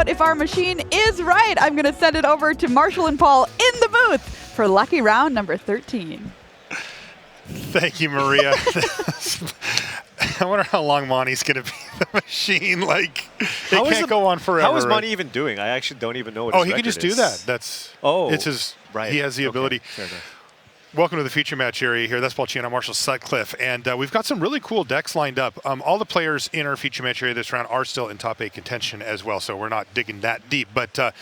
out if our machine is right, I'm going to send it over to Marshall and Paul in the booth for lucky round number 13. Thank you, Maria. I wonder how long Monty's going to be the machine. Like, it can't go on forever. How is Monty even doing? I actually don't even know what his he can just do that. It's his. Right. He has the ability. Fair enough. Welcome to the feature match area here. That's Paul Chiano, Marshall Sutcliffe, and we've got some really cool decks lined up. All the players in our feature match area this round are still in top 8 contention as well, so we're not digging that deep. But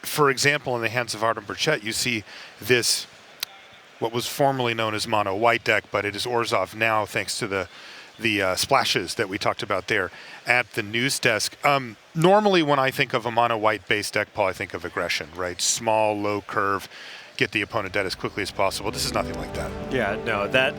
for example, in the hands of Artem Burchett, you see this, what was formerly known as mono white deck, but it is Orzhov now, thanks to the splashes that we talked about there at the news desk. Normally, when I think of a mono white base deck, Paul, I think of aggression, right? Small, low curve. Get the opponent dead as quickly as possible. This is nothing like that. Yeah, no, that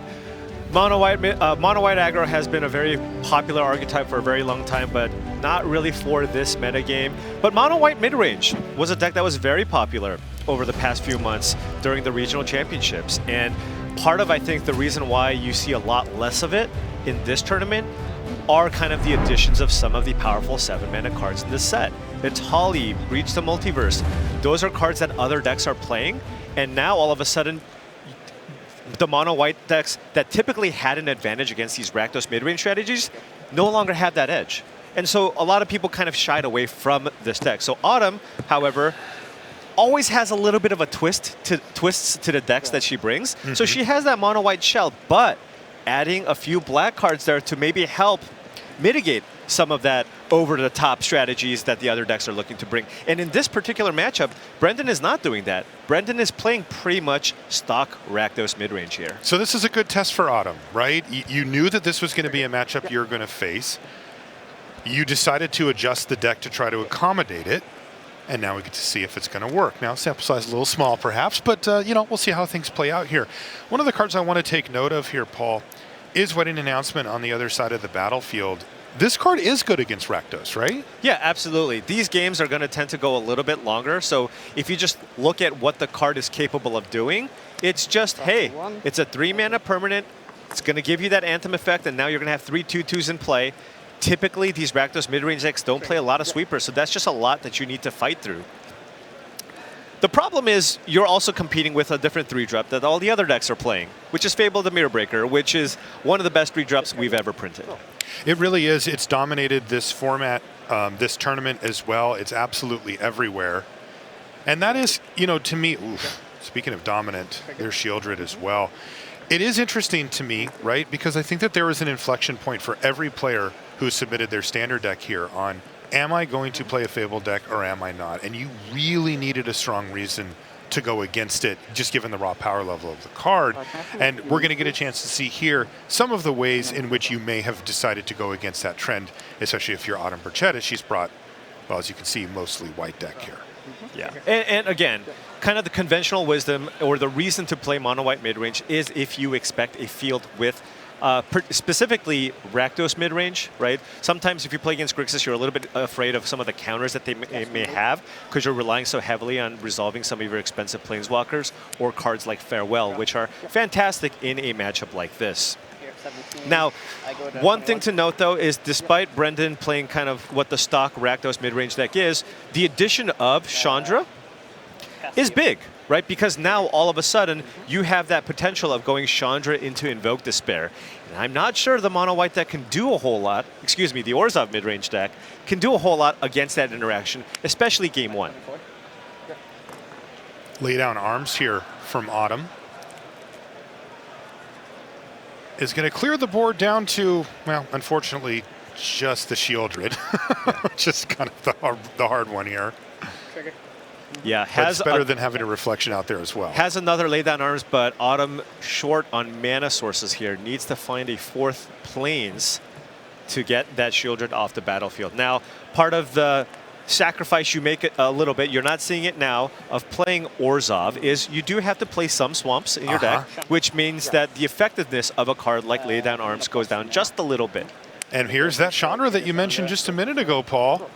mono white aggro has been a very popular archetype for a very long time, but not really for this metagame. But mono white midrange was a deck that was very popular over the past few months during the regional championships. And part of, I think, the reason why you see a lot less of it in this tournament are kind of the additions of some of the powerful 7-mana cards in this set. It's Holly, Breach the Multiverse. Those are cards that other decks are playing. And now, all of a sudden, the mono-white decks that typically had an advantage against these Rakdos midrange strategies no longer have that edge. And so a lot of people kind of shied away from this deck. So Autumn, however, always has a little bit of a twists to the decks that she brings. Mm-hmm. So she has that mono-white shell, but adding a few black cards there to maybe help mitigate some of that over-the-top strategies that the other decks are looking to bring. And in this particular matchup, Brendon is not doing that. Brendon is playing pretty much stock Rakdos midrange here. So this is a good test for Autumn, right? You knew that this was going to be a matchup you're going to face. You decided to adjust the deck to try to accommodate it, and now we get to see if it's going to work. Now, sample size a little small, perhaps, but we'll see how things play out here. One of the cards I want to take note of here, Paul, is Wedding Announcement on the other side of the battlefield. This card is good against Rakdos, right? Yeah, absolutely. These games are going to tend to go a little bit longer. So if you just look at what the card is capable of doing, it's just, hey, it's a 3-mana permanent. It's going to give you that Anthem effect, and now you're going to have 3 2/2s in play. Typically, these Rakdos midrange decks don't play a lot of sweepers, so that's just a lot that you need to fight through. The problem is you're also competing with a different 3-drop that all the other decks are playing, which is Fable the Mirror Breaker, which is one of the best 3-drops we've ever printed. It really is. It's dominated this format, this tournament as well. It's absolutely everywhere. And that is, to me, speaking of dominant, there's Shieldred as well. It is interesting to me, right? Because I think that there is an inflection point for every player who submitted their standard deck here on, am I going to play a Fable deck or am I not? And you really needed a strong reason to go against it, just given the raw power level of the card. And we're going to get a chance to see here some of the ways in which you may have decided to go against that trend, especially if you're Autumn Burchett, as she's brought, well, as you can see, mostly white deck here. Yeah, and again, kind of the conventional wisdom or the reason to play mono-white midrange is if you expect a field with specifically Rakdos midrange, right? Sometimes if you play against Grixis, you're a little bit afraid of some of the counters that they may have because you're relying so heavily on resolving some of your expensive planeswalkers or cards like Farewell, which are fantastic in a matchup like this. Now, one thing to note, though, is despite Brendon playing kind of what the stock Rakdos midrange deck is, the addition of Chandra is big, right? Because now, all of a sudden, you have that potential of going Chandra into Invoke Despair. And I'm not sure the mono-white deck can do a whole lot, excuse me, the Orzhov midrange deck can do a whole lot against that interaction, especially game 1. Lay down arms here from Autumn. Is going to clear the board down to, well, unfortunately, just the Shieldred, which is kind of the hard one here. Yeah, that's better than having a reflection out there as well. Has another lay down arms, but Autumn short on mana sources here. Needs to find a 4th planes to get that Shieldred off the battlefield. Now, part of the sacrifice you make it a little bit, you're not seeing it now, of playing Orzhov is you do have to play some swamps in your deck, which means that the effectiveness of a card like Lay Down Arms goes down just a little bit. And here's that Chandra that you mentioned just a minute ago, Paul.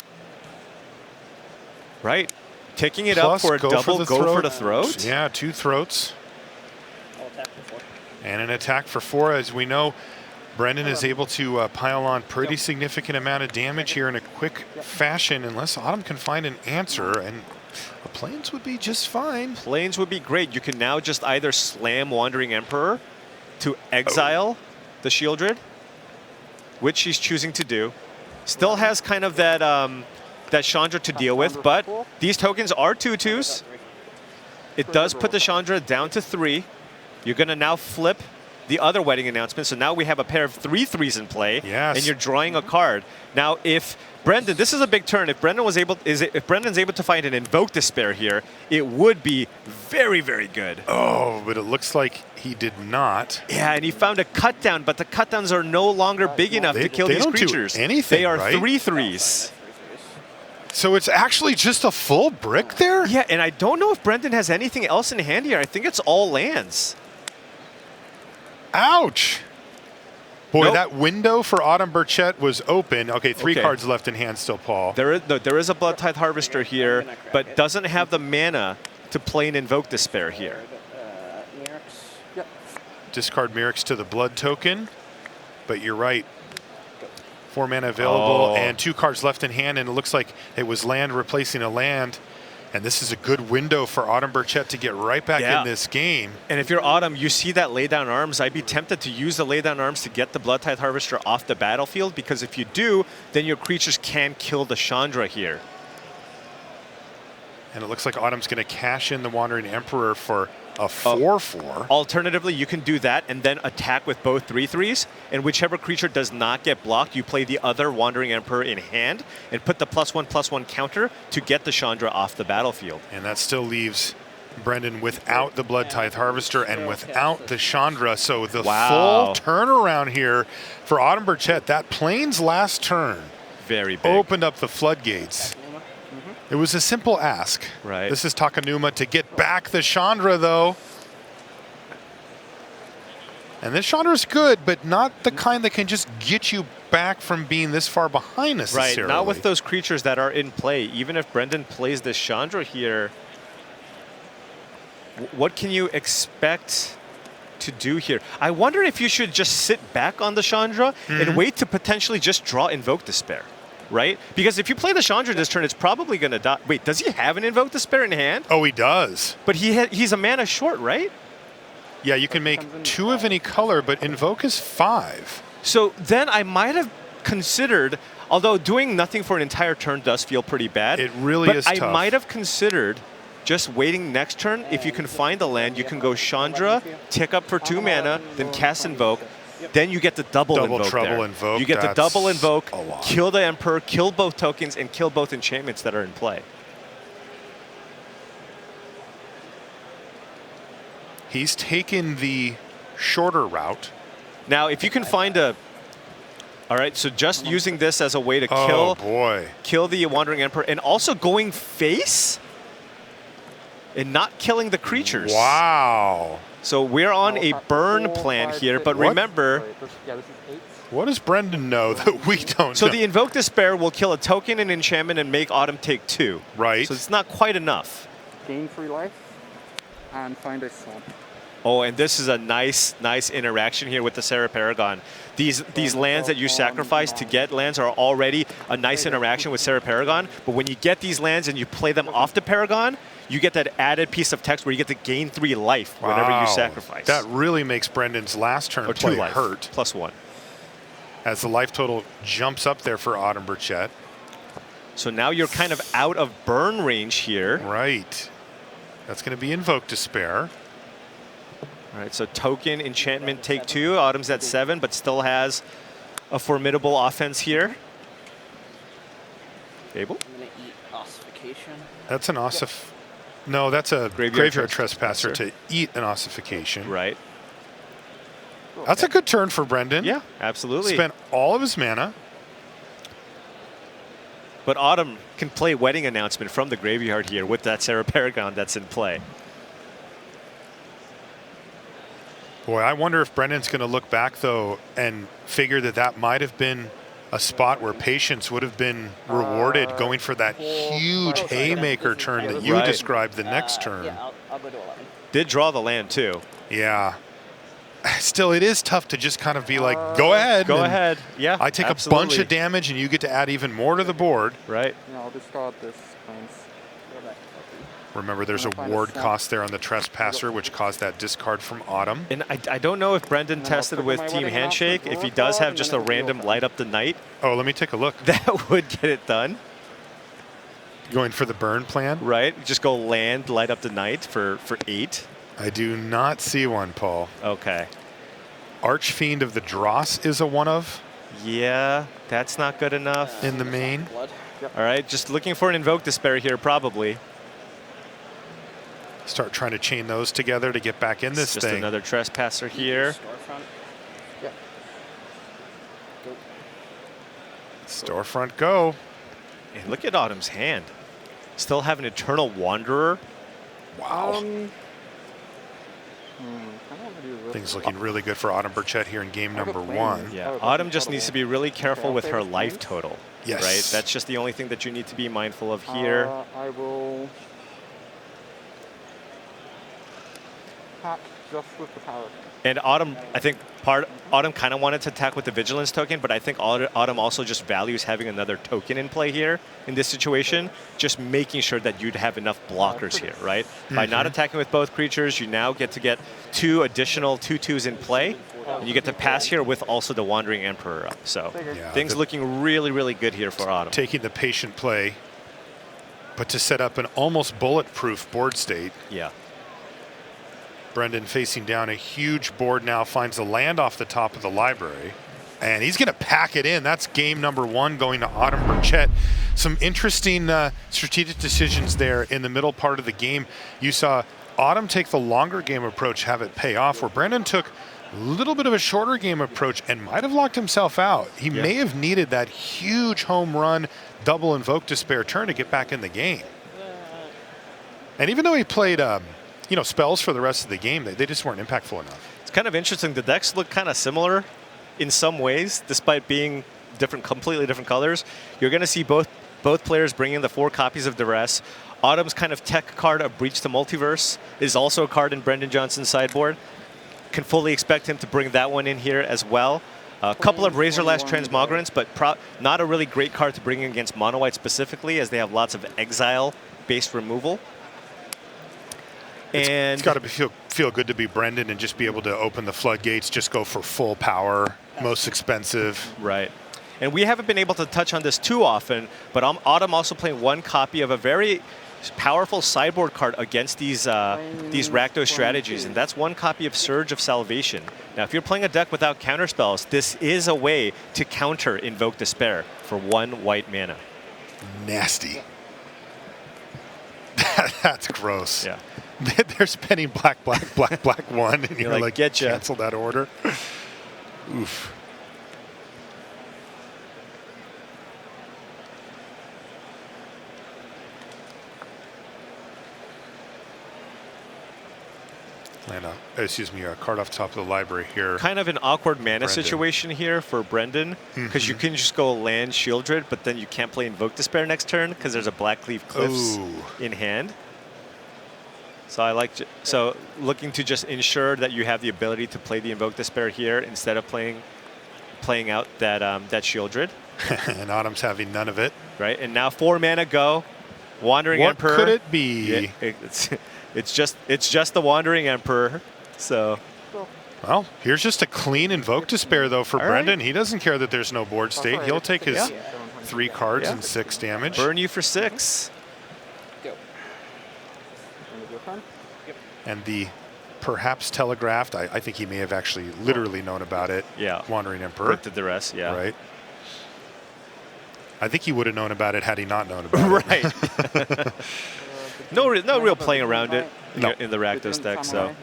Right. Picking it up for a double go for the throat. Yeah, 2 throats. And an attack for 4, as we know. Brendon is able to pile on pretty significant amount of damage here in a quick fashion, unless Autumn can find an answer, and Plains would be just fine. Plains would be great. You can now just either slam Wandering Emperor to exile the Shieldred, which she's choosing to do. Still has kind of that that Chandra to deal with, but these tokens are 2/2s. It does put the Chandra down to 3. You're going to now flip the other wedding announcement, so now we have a pair of 3/3s in play, yes. and you're drawing a card. Now, if Brendon, this is a big turn. If Brendon was able, if Brendon's able to find an Invoke Despair here, it would be very, very good. Oh, but it looks like he did not. Yeah, and he found a cut down, but the cut downs are no longer big enough to kill these creatures. Do anything, they are right? 3/3s. So it's actually just a full brick there? Yeah, and I don't know if Brendon has anything else in hand here. I think it's all lands. Ouch. Boy, Nope. that window for Autumn Burchett was open. Okay, 3 cards left in hand still, Paul. There is a Bloodtithe Harvester here, but doesn't have the mana to play an Invoke Despair here. Discard Mirrex to the blood token, but you're right. 4 mana available and 2 cards left in hand, and it looks like it was land replacing a land. And this is a good window for Autumn Burchett to get right back in this game. And if you're Autumn, you see that lay down arms, I'd be tempted to use the lay down arms to get the Bloodtithe Harvester off the battlefield, because if you do, then your creatures can kill the Chandra here. And it looks like Autumn's going to cash in the Wandering Emperor for a 4/4. Alternatively, you can do that and then attack with both 3/3s, and whichever creature does not get blocked, you play the other Wandering Emperor in hand and put the +1/+1 counter to get the Chandra off the battlefield. And that still leaves Brendon without the Bloodtithe Harvester and without the Chandra. So the full turnaround here for Autumn Burchett. That Plains last turn very big. Opened up the floodgates. It was a simple ask. Right. This is Takenuma to get back the Chandra, though. And this Chandra's good, but not the kind that can just get you back from being this far behind necessarily. Right, not with those creatures that are in play. Even if Brendon plays this Chandra here, what can you expect to do here? I wonder if you should just sit back on the Chandra and wait to potentially just draw Invoke Despair. Right? Because if you play the Chandra this turn, it's probably going to die. Wait, does he have an Invoke Despair in hand? Oh, he does. But he's a mana short, right? Yeah, you can make 2 of any color, but Invoke is 5. So then I might have considered, although doing nothing for an entire turn does feel pretty bad. It really is tough. I might have considered just waiting next turn. If you can find a land, you can go Chandra, tick up for 2 mana, then cast Invoke. Then you get the double invoke trouble there. invoke. You get the double invoke, a lot. kill the Emperor, kill both tokens, and kill both enchantments that are in play. He's taken the shorter route. Now, if you can find a... All right, so just using this as a way to kill the Wandering Emperor, and also going face and not killing the creatures. Wow. So we're on a burn plan here, but remember... What does Brendon know that we don't know? So the Invoke Despair will kill a token and enchantment and make Autumn take 2. Right. So it's not quite enough. Gain 3 life and find a swamp. Oh, and this is a nice interaction here with the Serra Paragon. These lands that you sacrifice to get lands are already a nice interaction with Serra Paragon, but when you get these lands and you play them off the Paragon, you get that added piece of text where you get to gain 3 life whenever you sacrifice. That really makes Brendon's last turn or 2 play life, hurt. +1. As the life total jumps up there for Autumn Burchett. So now you're kind of out of burn range here. Right. That's going to be Invoke Despair. All right, so token, enchantment, take 2. Autumn's at 7, but still has a formidable offense here. Abel? I'm going to eat ossification. That's an ossif... No, that's a graveyard trespasser to eat an ossification. Right. That's a good turn for Brendon. Yeah, absolutely. Spent all of his mana. But Autumn can play Wedding Announcement from the graveyard here with that Serra Paragon that's in play. Boy, I wonder if Brendon's going to look back, though, and figure that that might have been a spot where patience would have been rewarded, going for that huge haymaker turn that you described the next turn. Yeah, I'll go to 11. Did draw the land, too. Yeah. Still, it is tough to just kind of be like, go ahead. Go and ahead. Yeah, I take absolutely. a bunch of damage, and you get to add even more to the board. Right. Yeah, I'll discard this plains. Remember, there's a I'm gonna find a ward swamp. cost there on the Trespasser, which caused that discard from Autumn. And I don't know if Brendon And then I'll tested click with my Team wedding Handshake. announcement, If he Orzhov, does have and just then a it'll be random open. light up the night, Oh, let me take a look. that would get it done. Going for the burn plan? Right. Just go land, light up the night for 8. I do not see one, Paul. Okay. Archfiend of the Dross is a one of Yeah, that's not good enough. in the main. All right, just looking for an Invoke Despair here, probably. Start trying to chain those together to get back in this Just thing. another Trespasser here. Yeah. Storefront go. And look at Autumn's hand. Still have an Eternal Wanderer. Wow. I don't wanna do this. Things looking really good for Autumn Burchett here in game number 1. Yeah, Oh, Autumn just incredible. needs to be really careful Okay, with I'll her save life points. total. Yes. Right? That's just the only thing that you need to be mindful of here. I will attack just with the power. And Autumn, I think Autumn kind of wanted to attack with the Vigilance token, but I think Autumn also just values having another token in play here in this situation, just making sure that you'd have enough blockers here, right? By not attacking with both creatures, you now get to get 2 additional 2/2s in play, and you get to pass here with also the Wandering Emperor up. So Yeah, things looking really, really good here for Autumn. Taking the patient play, but to set up an almost bulletproof board state. Yeah. Brendon facing down a huge board now, finds the land off the top of the library. And he's going to pack it in. That's game number 1 going to Autumn Burchett. Some interesting strategic decisions there in the middle part of the game. You saw Autumn take the longer game approach, have it pay off, where Brendon took a little bit of a shorter game approach and might have locked himself out. He may have needed that huge home run double Invoke Despair turn to get back in the game. And even though he played spells for the rest of the game, they just weren't impactful enough. It's kind of interesting. The decks look kind of similar in some ways, despite being completely different colors. You're going to see both players bring in the 4 copies of Duress. Autumn's kind of tech card of Breach the Multiverse is also a card in Brendon Johnson's sideboard. Can fully expect him to bring that one in here as well. A couple of Razorlash Transmogrants, but not a really great card to bring in against Mono White specifically, as they have lots of exile-based removal. It's got to feel good to be Brendon and just be able to open the floodgates, just go for full power, most expensive. Right. And we haven't been able to touch on this too often, but Autumn also playing 1 copy of a very powerful sideboard card against these Rakdos strategies, and that's 1 copy of Surge of Salvation. Now, if you're playing a deck without counterspells, this is a way to counter Invoke Despair for 1 white mana. Nasty. That's gross. Yeah. They're spending black, 1, and you're like, getcha. cancel that order. Oof. A card off top of the library here. Kind of an awkward mana Brendon. situation here for Brendon, because you can just go land Shieldred, but then you can't play Invoke Despair next turn because there's a Blackleaf Cliffs in hand. So looking to just ensure that you have the ability to play the Invoke Despair here instead of playing out that Shieldred. And Autumn's having none of it. Right, and now 4 mana go. Wandering What Emperor. could it be? Yeah, it's just the Wandering Emperor. So Well, here's just a clean Invoke Despair, though, for All Brendon. right. He doesn't care that there's no board state. He'll take his 3 cards Yeah. and 6 damage. burn you for 6. And the perhaps telegraphed, I think he may have actually literally known about it. Yeah. Wandering Emperor. With the duress, yeah. Right. I think he would have known about it had he not known about it. Right. No real playing around it No. in the Rakdos deck. So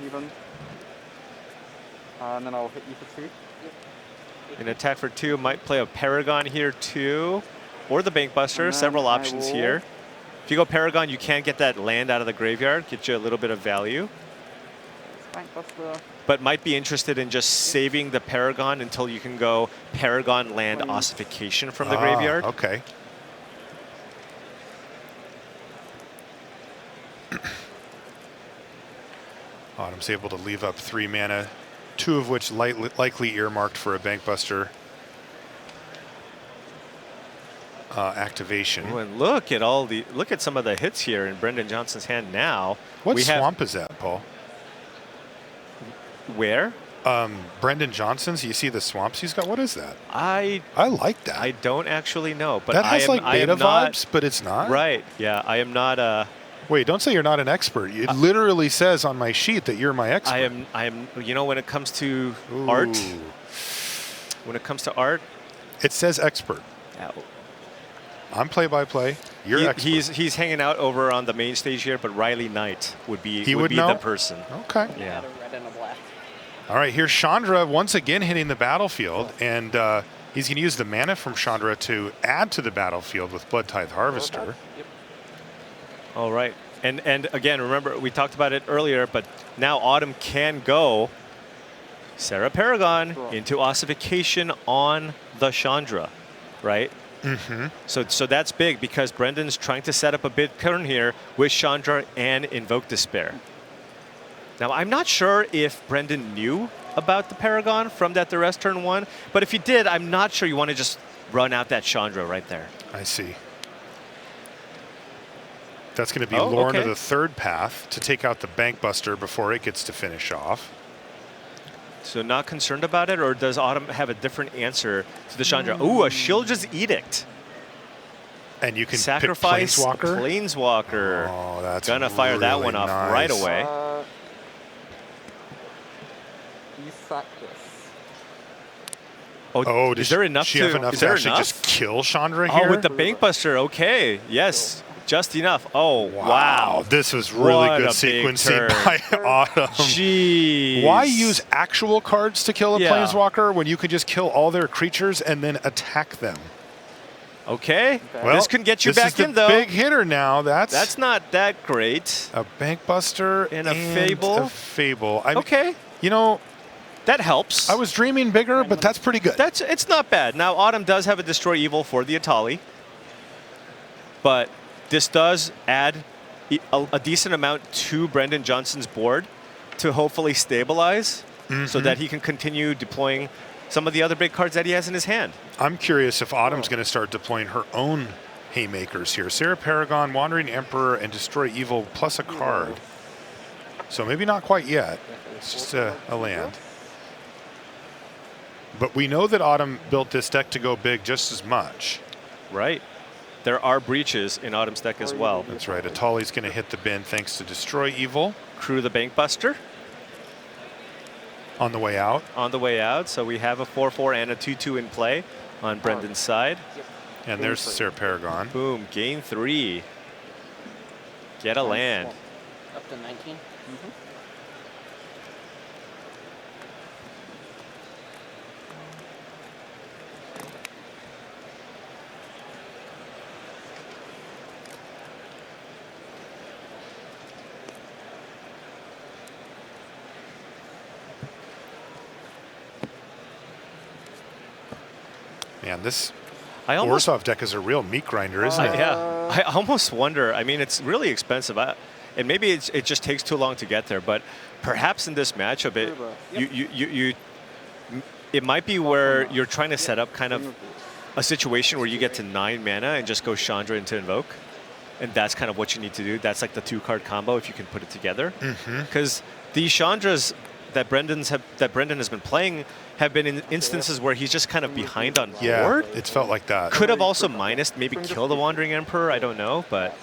and then I'll hit you for 2. an attack for 2, might play a Paragon here too, or the Bankbuster. And Several then I options will- here. If you go Paragon, you can get that land out of the graveyard, get you a little bit of value. Bankbuster. But might be interested in just saving the Paragon until you can go Paragon land ossification from the graveyard. Okay. Autumn's able to leave up 3 mana 2 of which likely earmarked for a Bankbuster activation. Oh, and look at some of the hits here in Brendon Johnson's hand now. What swamp is that, Paul? Where? Brendon Johnson's. You see the swamps he's got? What is that? I like that. I don't actually know, but that has like beta not, vibes, but it's not. Right. Yeah, I am not Wait, don't say you're not an expert. It literally says on my sheet that you're my expert. I am you know, when it comes to art, it says expert. I'm play-by-play. You're expert. He's hanging out over on the main stage here, but Riley Knight would be know? the person. Okay. Yeah. All right, here's Chandra once again hitting the battlefield, and he's going to use the mana from Chandra to add to the battlefield with Blood Tithe Harvester. All right. And again, remember, we talked about it earlier, but now Autumn can go Sarah Paragon into ossification on the Chandra, right? Mm-hmm. So that's big because Brendon's trying to set up a big turn here with Chandra and Invoke Despair. Now, I'm not sure if Brendon knew about the Paragon from that duress turn 1, but if you did, I'm not sure you want to just run out that Chandra right there. I see. That's going to be Lorna the third path to take out the Bankbuster before it gets to finish off. So not concerned about it, or does Autumn have a different answer to the Chandra? Ooh, a Shildra's Edict. And you can sacrifice pick Planeswalker. Planeswalker. Oh, that's gonna fire really that one off nice. right away. Is there enough she have enough to actually just kill Chandra here? Oh, with the Bankbuster, okay. Yes, just enough. Oh, wow. This was really good sequencing by Autumn. Jeez. Why use actual cards to kill a Planeswalker when you could just kill all their creatures and then attack them? Okay. Well, this can get you back in, though. Big hitter now. That's not that great. A Bankbuster and a Fable. Okay. You know, that helps. I was dreaming bigger, but that's pretty good. It's not bad. Now, Autumn does have a Destroy Evil for the Atali, but this does add a decent amount to Brendon Johnson's board to hopefully stabilize so that he can continue deploying some of the other big cards that he has in his hand. I'm curious if Autumn's going to start deploying her own haymakers here. Sarah Paragon, Wandering Emperor, and Destroy Evil plus a card. So maybe not quite yet. It's just a land. But we know that Autumn built this deck to go big just as much. Right. There are breaches in Autumn's deck as well. That's right. Atali's going to hit the bin thanks to Destroy Evil. Crew the Bankbuster. On the way out. On the way out. So we have a 4/4 and a 2/2 in play on Brendon's side. And there's the Sarah Paragon. Boom. Gain 3. Get a land. Up to 19. Man, this Orzhov deck is a real meat grinder, isn't it? Yeah. I almost wonder. I mean, it's really expensive. And maybe it just takes too long to get there. But perhaps in this matchup, it might be where you're trying to set up kind of a situation where you get to 9 mana and just go Chandra into Invoke. And that's kind of what you need to do. That's like the 2-card combo if you can put it together. Because these Chandras that Brendon has been playing have been in instances where he's just kind of behind on board. Yeah, it's felt like that. Could have also maybe kill the Wandering Emperor. I don't know, but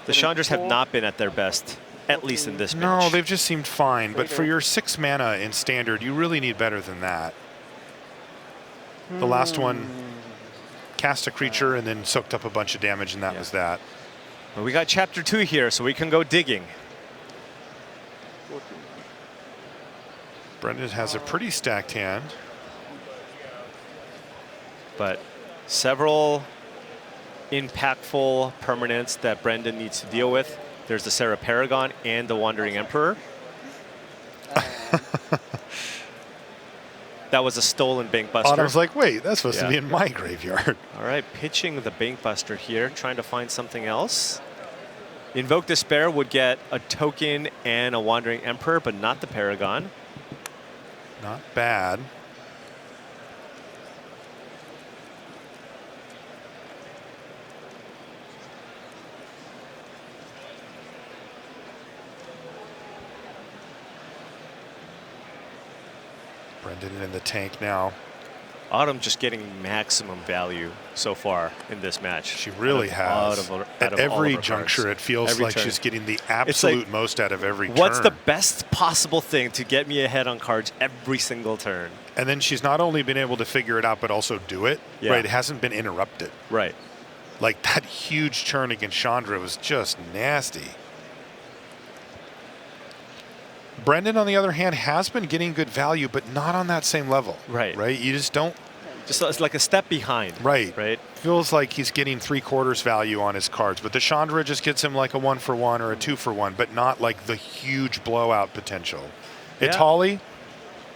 the Chandras have not been at their best, at least in this match. No, they've just seemed fine. But for your 6 mana in Standard, you really need better than that. The last one cast a creature and then soaked up a bunch of damage, and that was that. Well, we got Chapter 2 here, so we can go digging. Brendon has a pretty stacked hand. But several impactful permanents that Brendon needs to deal with. There's the Sarah Paragon and the Wandering Emperor. That was a stolen Bankbuster. Autumn's like, wait, that's supposed to be in my graveyard. All right, pitching the Bankbuster here, trying to find something else. Invoke Despair would get a token and a Wandering Emperor, but not the Paragon. Not bad. Brendon in the tank now. Autumn just getting maximum value so far in this match. She really has. At every juncture, it feels like she's getting the absolute most out of every turn. What's the best possible thing to get me ahead on cards every single turn? And then she's not only been able to figure it out, but also do it. Yeah. Right? It hasn't been interrupted. Right. Like that huge turn against Chandra was just nasty. Brendon, on the other hand, has been getting good value, but not on that same level. Right. Right? You just don't. Just it's like a step behind. Right. Right. Feels like he's getting 3/4 value on his cards, but the Chandra just gets him like a 1-for-1 or a 2-for-1, but not like the huge blowout potential. Yeah. Itali,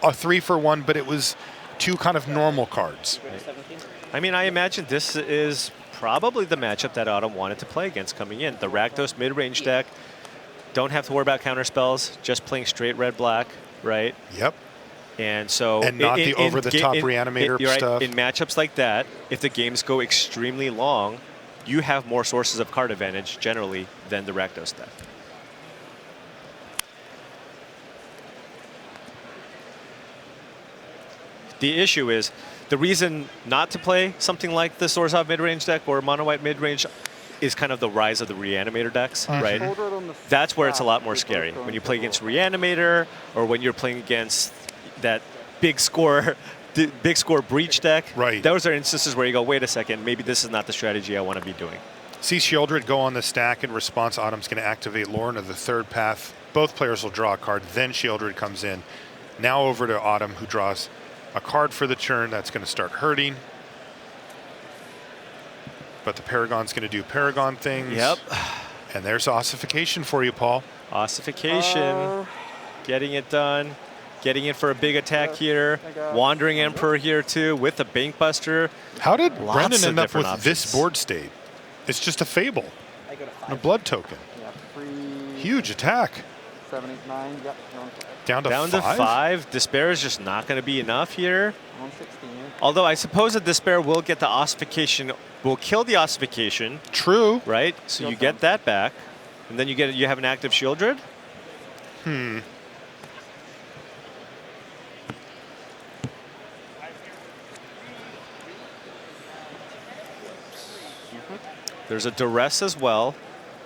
a 3-for-1, but it was 2 kind of normal cards. I mean, I imagine this is probably the matchup that Autumn wanted to play against coming in. The Rakdos mid-range deck. Don't have to worry about counter spells, just playing straight red-black, right? Yep. And so, and not the over-the-top reanimator stuff. Right, in matchups like that, if the games go extremely long, you have more sources of card advantage generally than the Rakdos deck. The issue is the reason not to play something like the Orzhov midrange deck or mono white midrange is kind of the rise of the reanimator decks, right? That's where it's a lot more scary. When you play against reanimator or when you're playing against that big score breach deck, right? Those are instances where you go, wait a second, maybe this is not the strategy I want to be doing. See Shieldred go on the stack. In response, Autumn's going to activate Lorna, the third path. Both players will draw a card, then Shieldred comes in. Now over to Autumn, who draws a card for the turn. That's going to start hurting. But the Paragon's going to do Paragon things. Yep. And there's ossification for you, Paul. Ossification. Getting it done. Getting in for a big attack here. Wandering Emperor here, too, with the Bankbuster. How did Brendon end up with options. this board state? It's just a Fable. A blood token. Huge attack. 7, 8, 9. Yep. Down to 5. Despair is just not going to be enough here. 116. Although I suppose that Despair will get the ossification, will kill the ossification. True. Right? So you get that back. And then you have an active Shieldred. There's a Duress as well.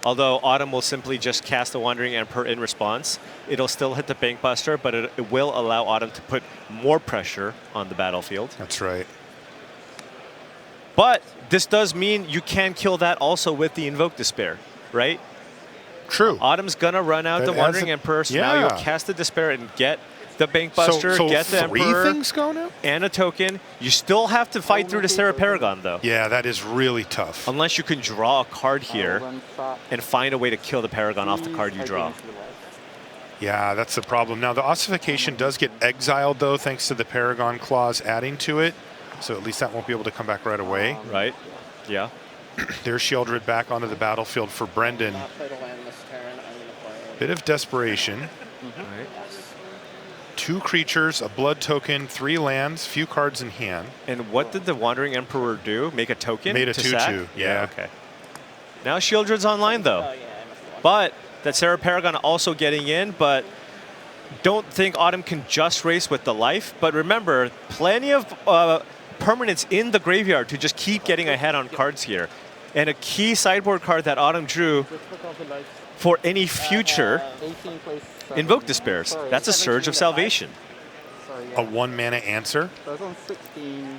Although Autumn will simply just cast the Wandering Emperor in response. It'll still hit the Bankbuster, but it will allow Autumn to put more pressure on the battlefield. That's right. But this does mean you can kill that also with the Invoke Despair, right? True. Autumn's going to run out the Wandering Emperor, so now you'll cast the Despair and get the Bankbuster, so get the three Emperor, things go now? And a token. You still have to fight through the Sarah Paragon, though. Yeah, that is really tough. Unless you can draw a card here and find a way to kill the Paragon off the card you draw. Yeah, that's the problem. Now, the ossification does get exiled, though, thanks to the Paragon clause adding to it. So at least that won't be able to come back right away. Right. Yeah. There's Shieldred back onto the battlefield for Brendon. Bit of desperation. Right. 2 creatures, a blood token, 3 lands, few cards in hand. And what did the Wandering Emperor do? Make a token? Made a to 2/2. sack? Yeah. Okay. Now Shieldred's online, though. But that Sarah Paragon also getting in, but don't think Autumn can just race with the life. But remember, plenty of permanents in the graveyard to just keep getting ahead on cards here. And a key sideboard card that Autumn drew for any future Invoke Despairs. That's a Surge of Salvation. A 1-mana answer.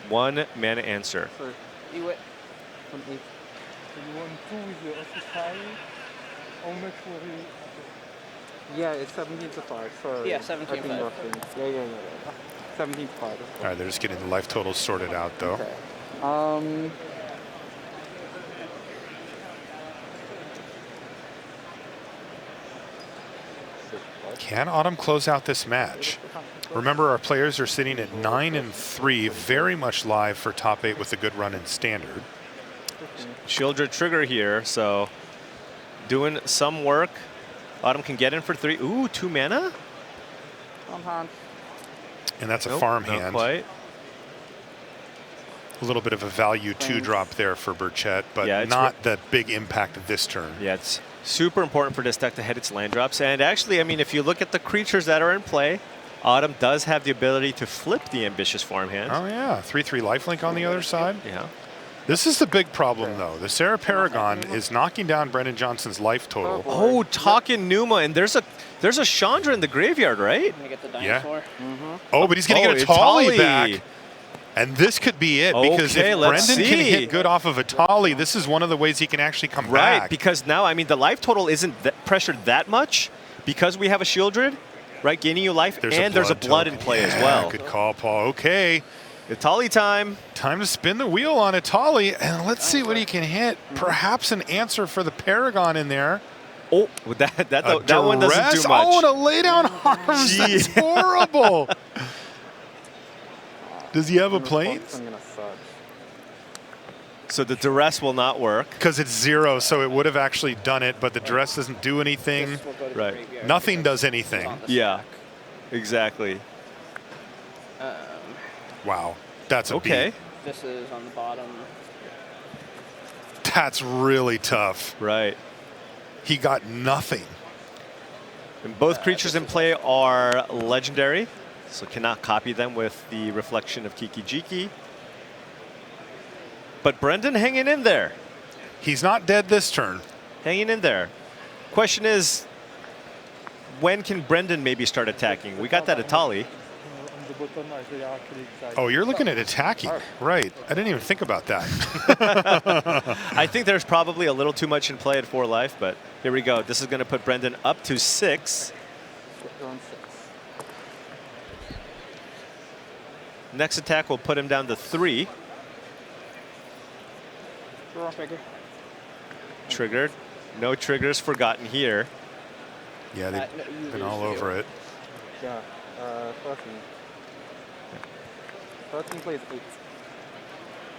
1 mana answer. Yeah, it's 17 to 5. Sorry. Yeah, 17 to 5. Yeah. 17 to 5. All right, they're just getting the life totals sorted out, though. Okay. Can Autumn close out this match? Remember, our players are sitting at 9-3, very much live for top 8 with a good run in Standard. Shieldred trigger here, so doing some work. Autumn can get in for 3. Ooh, 2 mana? On hand. And that's a Nope, farm not hand. quite. A little bit of a value 2-drop there for Burchett, but Yeah, it's not the big impact of this turn. Yeah, it's super important for this deck to hit its land drops. And actually, I mean, if you look at the creatures that are in play, Autumn does have the ability to flip the ambitious farmhand. Oh yeah, 3/3 lifelink on the other side. Yeah. This is the big problem though. The Sarah Paragon is knocking down Brendon Johnson's life total. Oh, talking Numa, and there's a Chandra in the graveyard, right? Can I get the Yeah. dinosaur? Oh, but he's going to Oh, get a Tali Itali. back. And this could be it, because Okay, if let's Brendon can see. hit good off of a Tali, this is one of the ways he can actually come Right, back. because now, I mean, the life total isn't pressured that much because we have a Shieldred, right, gaining you life, and there's a blood in token. play as Yeah, well. Good call, Paul. Okay, Itali time. time to spin the wheel on Itali, and let's see what he can hit. Perhaps an answer for the Paragon in there. Oh, that one doesn't Duress? do much. Oh, and a lay down arms. That's Gee. horrible. Does he have a In response, planes? I'm gonna search. So the duress will not work. Because it's 0, so it would have actually done it, but the duress doesn't do anything. This will go to the Right. graveyard. Nothing does It's anything. on the Yeah, stack. exactly. Wow, that's a Okay. beat. This is on the bottom. That's really tough. Right. He got nothing. And both creatures in play are legendary, so cannot copy them with the reflection of Kiki Jiki. But Brendon hanging in there. He's not dead this turn. Hanging in there. Question is, when can Brendon maybe start attacking? We got that Itali. Oh, you're looking at attacking. Right. I didn't even think about that. I think there's probably a little too much in play at 4 life, but here we go. This is going to put Brendon up to 6. You're on 6. Next attack will put him down to 3. Draw trigger. Triggered. No triggers forgotten here. Yeah, No, they've you been lose all to over do it. Yeah. 13. 13 plays 8.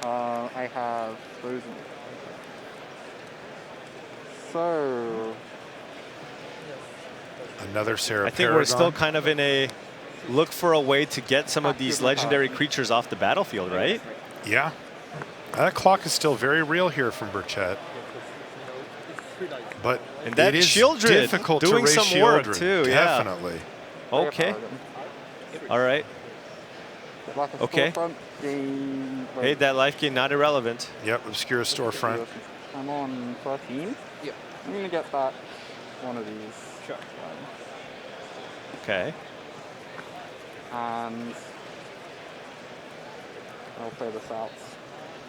I have frozen. So Another Sarah I think Paragon. we're still kind of in a look for a way to get some of these legendary creatures off the battlefield, right? Yeah. That clock is still very real here from Burchett. But And that it is Shieldred difficult doing to raise some work Shieldred. too, yeah. Definitely. Okay. All right. Black is Okay. storefront, gain, Hey, wait, that life gain not irrelevant. Yep, Obscura Storefront. I'm on 13. Yep. I'm gonna get back one of these. Sure. Okay. And I'll play this out.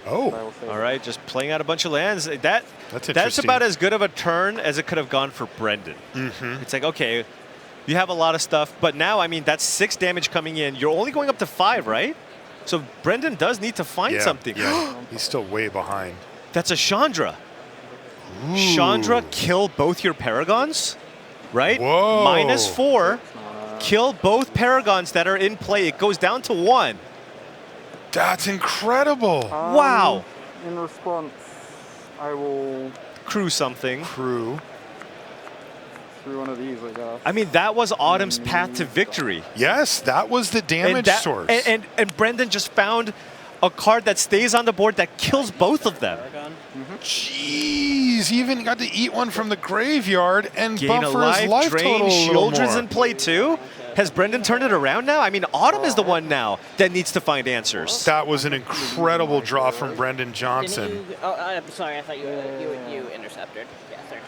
Oh, So I will save All it. right, just playing out a bunch of lands. That's interesting. about as good of a turn as it could have gone for Brendon. Mm-hmm. It's like, okay, you have a lot of stuff, but now, I mean, that's 6 damage coming in. You're only going up to 5, right? So Brendon does need to find something. Yeah, he's still way behind. That's a Chandra. Ooh. Chandra, kill both your Paragons, right? Whoa. -4, kill both Paragons that are in play. It goes down to 1. That's incredible. Wow. In response, I will Crew something. Crew. through one of these, I guess. I mean, that was Autumn's path to victory. Yes, that was the damage that- source. And Brendon just found a card that stays on the board that kills both of them. Paragon. Jeez, he even got to eat one from the graveyard and Gain a buffer his life, life drain, total a little Shieldred's more. in play too. Has Brendon turned it around now? I mean, Autumn is the one now that needs to find answers. That was an incredible draw from Brendon Didn't Johnson. you, oh, I'm sorry. I thought you intercepted. Yeah, 13.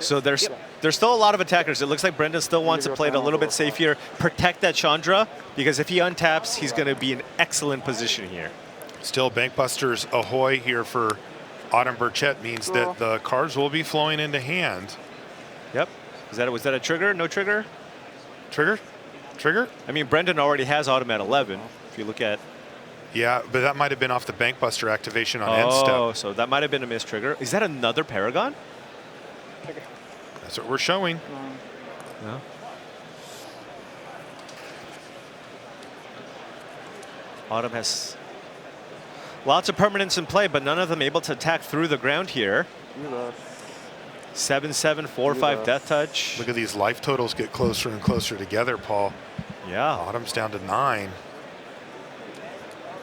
So there's still a lot of attackers. It looks like Brendon still wants to play it a little bit safe here, protect that Chandra, because if he untaps, he's going to be in excellent position here. Still Bankbusters ahoy here for Autumn Burchett means that the cards will be flowing into hand. Yep. Was that a trigger? No trigger? Trigger? Trigger? I mean, Brendon already has Autumn at 11. If you look at Yeah, but that might have been off the Bankbuster activation on end step. oh, so that might have been a missed trigger. Is that another Paragon? That's what we're showing. No. Autumn has. Lots of permanents in play, but none of them able to attack through the ground here. Do this. 7-7, 4-5 death touch. Look at these life totals get closer and closer together, Paul. Yeah. Autumn's down to 9.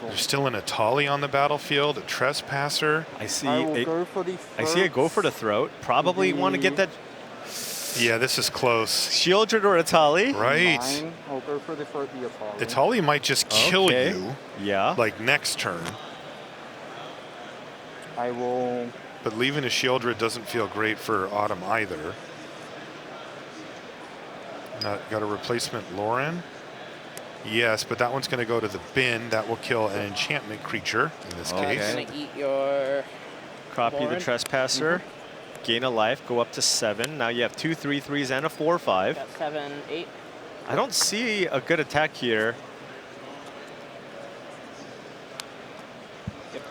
There's still an Atali on the battlefield, a Trespasser. I see. I will go for the I see a go for the throat. Probably want to get that Yeah, this is close. Shieldred or Atali. Right. 9. I'll go for the throat, the Atali. Atali might just kill Okay. you, Yeah. like next turn. I will. But leaving a Shieldred doesn't feel great for Autumn either. Got a replacement Lauren. Yes, but that one's going to go to the bin. That will kill an enchantment creature in this Okay. case. I'm gonna eat your. Copy the Lauren. Trespasser. Gain a life. Go up to 7. Now you have 2 3/3s and a 4/5. Got 7, 8. I don't see a good attack here.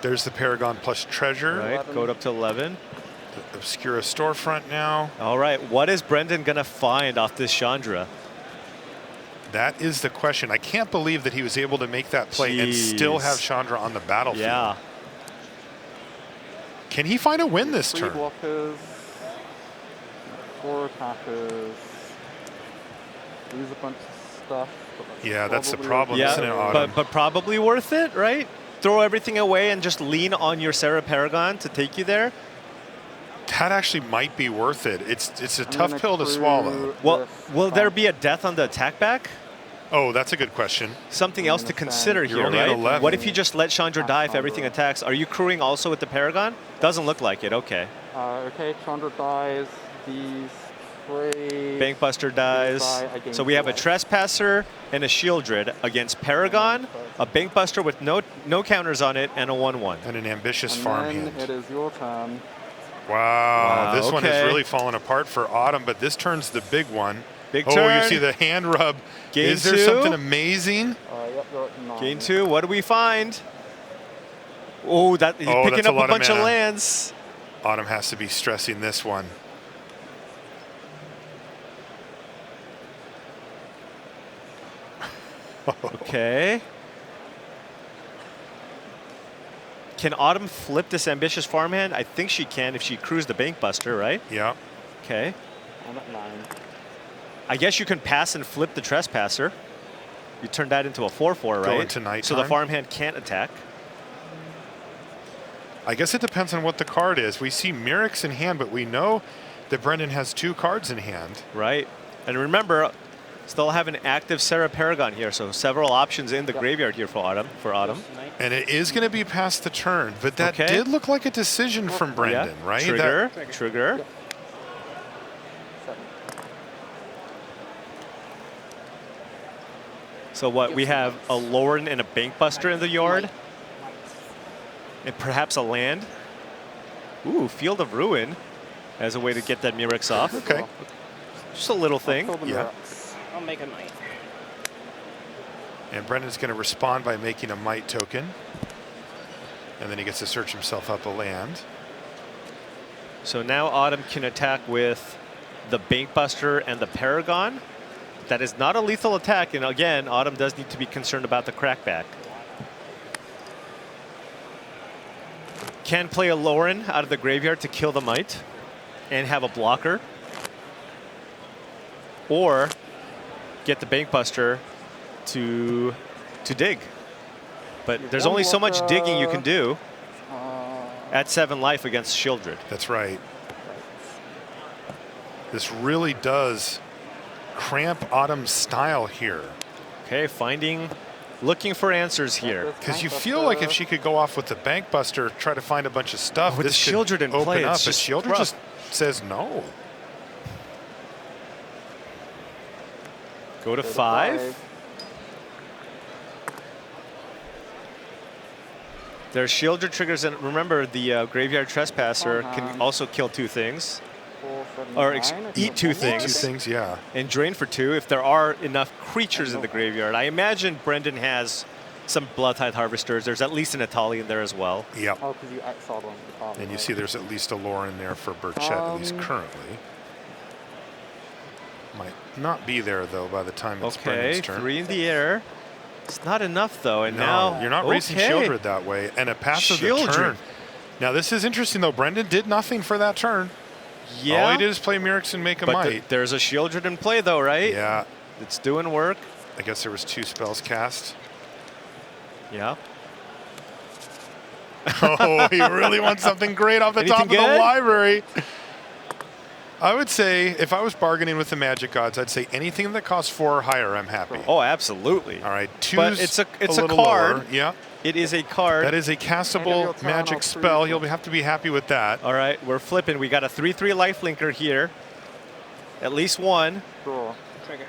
There's the Paragon plus Treasure. Right. 11. Go up to 11. The Obscura storefront now. All right. What is Brendon gonna find off this Chandra? That is the question. I can't believe that he was able to make that play and still Jeez. have Chandra on the battlefield. Yeah. Can he find a win this 3 turn? blockers. 4 attackers. Lose a bunch of stuff. but Yeah, that's the probably problem, Yeah. isn't it, Autumn? But probably worth it, right? Throw everything away and just lean on your Sarah Paragon to take you there. That actually might be worth it. It's a I'm tough gonna pill to crew swallow. Well, this will there back. be a death on the attack back? Oh, that's a good question. Something I'm else to gonna consider send- You're here, only at right? 11. What if you just let Chandra Half die if everything Chandra. attacks? Are you crewing also with the Paragon? Doesn't look like it. Okay. Okay, Chandra dies. These 3. Bankbuster dies. I gain So we have a 2 life. Trespasser and a Shieldred against Paragon, a Bankbuster with no counters on it, and a 1/1. And an ambitious And farmhand. then it is your turn. Wow, this one has okay. really fallen apart for Autumn, but this turn's the big one. Big Oh, turn. you see the hand rub. Gain Is there 2. something amazing? Yep, you're at 9. Gain 2. What do we find? Oh, he's Oh, picking that's a up a lot of bunch of mana. lands. Autumn has to be stressing this one. Okay. Can Autumn flip this ambitious farmhand? I think she can if she crews the Bankbuster, right? Yeah. Okay. I'm at 9. I guess you can pass and flip the Trespasser. You turn that into a 4/4, right? into So the nighttime. farmhand can't attack. I guess it depends on what the card is. We see Mirrex in hand, but we know that Brendon has 2 cards in hand. Right. And remember, still have an active Sarah Paragon here, so several options in the graveyard here for Autumn. Night. And it is going to be past the turn, but that Okay. did look like a decision from Brendon, Yeah. right? Trigger. Trigger. 7. So what, we have a Lauren and a Bankbuster in the yard, and perhaps a land. Ooh, Field of Ruin as a way to get that Mirrex off. Okay. Just a little thing. Kill the Yeah. Mirrex. I'll make a night. And Brendon's going to respond by making a might token. And then he gets to search himself up a land. So now Autumn can attack with the Bankbuster and the Paragon. That is not a lethal attack, and again, Autumn does need to be concerned about the crackback. Can play a Lauren out of the graveyard to kill the Might and have a blocker. Or get the Bankbuster to dig. But there's one only so much digging you blocker. can do Uh, at 7 life against Shieldred. That's right. This really does cramp Autumn's style here. Okay, looking for answers here. Because you feel like if she could go off with the Bankbuster, try to find a bunch of stuff, With this the could Shieldred in open play, up. it's But just Shieldred rough. just says no. Go to go to 5. There's Shieldred triggers, and remember the Graveyard Trespasser can also kill 2 things. 4, 7, Or 9. eat 2 Two things. things, yeah. And drain for 2 if there are enough creatures in the graveyard. I imagine Brendon has some Bloodtithe Harvesters. There's at least an Atali in there as well. Yep. Oh, because you exiled one. And you see there's at least a lore in there for Burchett, at least currently. Might not be there, though, by the time it's Okay, Brendon's turn. 3 in the air. It's not enough, though, and No, now... you're not racing okay. Shieldred that way. And a passive Shieldred. turn. Now, this is interesting, though. Brendon did nothing for that turn. Yeah. All he did is play Mirrex and make a but might. there's a Shieldred in play, though, right? Yeah. It's doing work. I guess there was 2 spells cast. Yeah. Oh, he really wants something great off the top of the good? library. I would say, if I was bargaining with the Magic Gods, I'd say anything that costs 4 or higher, I'm happy. Oh, absolutely. All right, 2's But it's a little card. lower. Yeah, It is a card. that is a castable magic spell. You'll have to be happy with that. All right, we're flipping. We got a 3/3 lifelinker here. At least one. Draw. Trigger.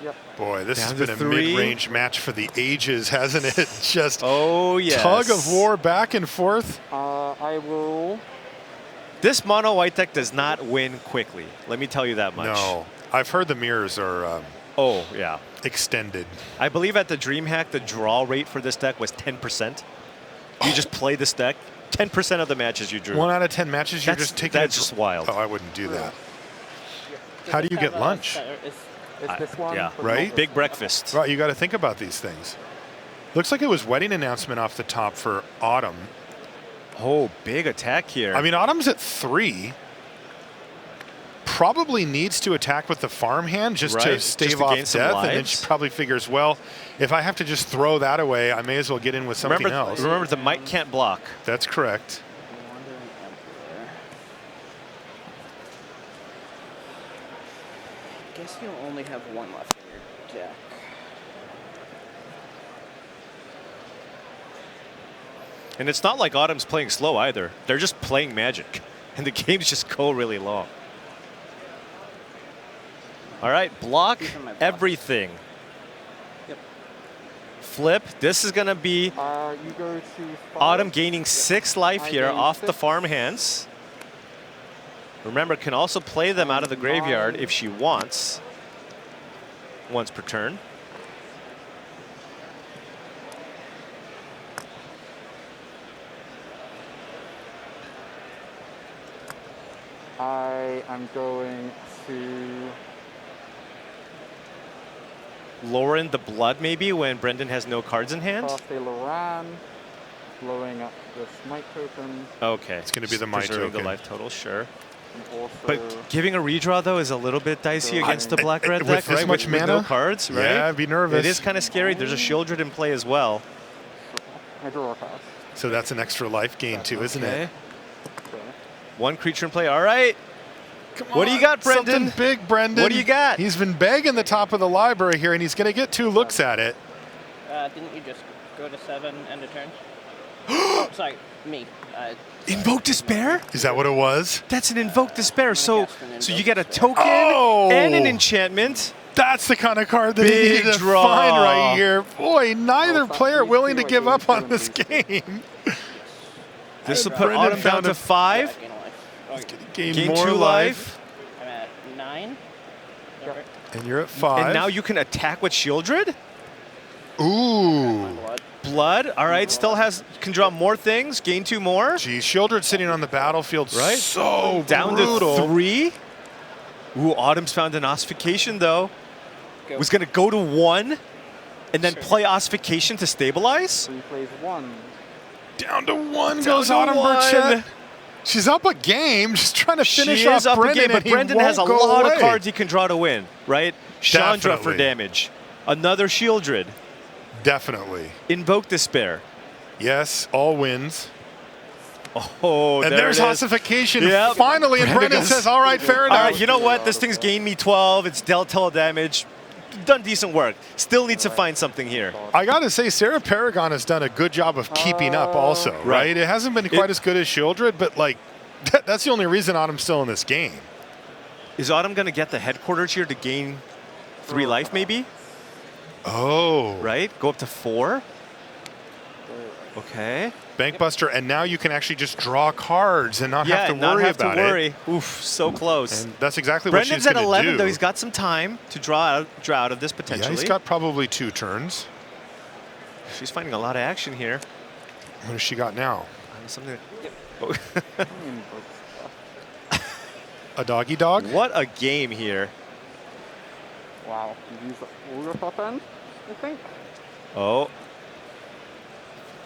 Yep. Boy, this Down has to been a 3. mid-range match for the ages, hasn't it? Just Oh, yes. tug of war back and forth. I will. This mono white deck does not win quickly. Let me tell you that much. No, I've heard the mirrors are Oh, yeah. extended. I believe at the DreamHack, the draw rate for this deck was 10%. You just play this deck, 10% of the matches you drew. 1 out of 10 matches, you're That's- just taking. that's just wild. Oh, I wouldn't do that. How do you get lunch? It's this one. yeah. but Right? not Big this breakfast. Right, you got to think about these things. Looks like it was wedding announcement off the top for Autumn. Oh, big attack here. I mean, Autumn's at 3. Probably needs to attack with the farmhand just to Right, stave just to off gain some death, and then lives. she probably figures, well, if I have to just throw that away, I may as well get in with something else. remember, the might can't block. That's correct. Wandering Emperor. Guess you'll only have 1 left in your deck. And it's not like Autumn's playing slow either. They're just playing Magic. And the games just go really long. All right, block These are my blocks. everything. Yep. Flip. This is going to be You go to 5. Autumn gaining 6 life I here gain off the 6. farm hands. Remember, can also play them out of the graveyard if she wants. Once per turn. I am going to. Lauren the blood maybe when Brendon has no cards in hand. Cast a Loran, blowing up this might token, Okay. It's gonna be the might Preserving token. the life total, sure. and also. But giving a redraw though is a little bit dicey So against the black-red with deck, this right? much with no mana? cards, right? Yeah, I'd be nervous. It is kind of scary. There's a Shieldred in play as well. I draw a card. So that's an extra life gain too, isn't Okay. it? Okay. One creature in play. All right. Come What do you got, Brendon? Something big, Brendon. What do you got? He's been begging the top of the library here, and he's going to get 2 looks at it. Didn't you just go to 7 end of turn? Oh, sorry, me. Invoke Despair? Is that what it was? That's an Invoke Despair. So cast an you Invoke get a Despair. token Oh! and an enchantment. That's the kind of card that he Big needed to draw. find right here. Boy, neither Well, player these willing two to are give up doing on this something. game. This will put Brendon Autumn down found to a- 5. Gain a life. Okay. Gain Gain more 2 life. I'm at 9. Yep. And you're at 5. And now you can attack with Shieldred. Ooh. Blood. Blood. All right. Still can draw more things. Gain 2 more. Geez, Shieldred sitting on the battlefield. Right. So Down brutal. to 3. Ooh, Autumn's found an Ossification, though. Go. Was going to go to 1 and then play Ossification to stabilize. So he plays 1. Down to 1 Down goes to Autumn 1. She's up a game, just trying to finish She off is up Brendon, a game, but and he Brendon won't has a go lot away. of cards he can draw to win, right? Chandra for Definitely. damage. Another Shieldred. Definitely. Invoke Despair. Yes, all wins. Oh, And there there's it is. Ossification Yep. finally, and Brendon Brendon goes- says, all right, fair All enough. right, you know what? This thing's gained me 12. It's dealt damage. Done decent work. Still needs to find something here. I got to say, Sarah Paragon has done a good job of keeping up also, right? Right. It hasn't been quite as good as Shieldred, but like, that's the only reason Autumn's still in this game. Is Autumn going to get the headquarters here to gain 3 life, maybe? Oh. Right? Go up to 4? Okay. Bankbuster, and now you can actually just draw cards and not Yeah, have to and not worry have to about worry. it. Oof, so close. And that's exactly what Brendon's she's at going to 11, do. though. He's got some time to draw out of this potentially. Yeah, he's got probably 2 turns. She's finding a lot of action here. What has she got now? Something. A doggy dog? What a game here. Wow. You use all your top end, I think? Oh.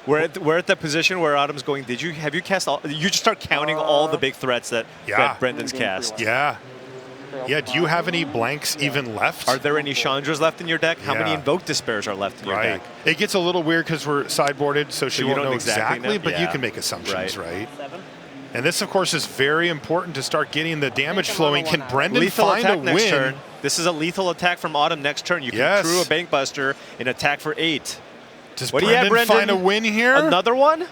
We're at the position where Autumn's going. Have you cast all? You just start counting all the big threats that Brendon's cast. Yeah. Yeah, do you have any blanks even left? Are there any Chandras left in your deck? How many Invoke Despairs are left in your deck? It gets a little weird because we're sideboarded, so she you won't don't know exactly exactly, know? but you Yeah. can make assumptions, right? 7. And this, of course, is very important to start getting the damage flowing. Can Brendon Lethal find attack a next win? turn. This is a lethal attack from Autumn next turn. You can true a Bankbuster and attack for 8. Does What do you have, Brendon Brendon? find a win here? Another one?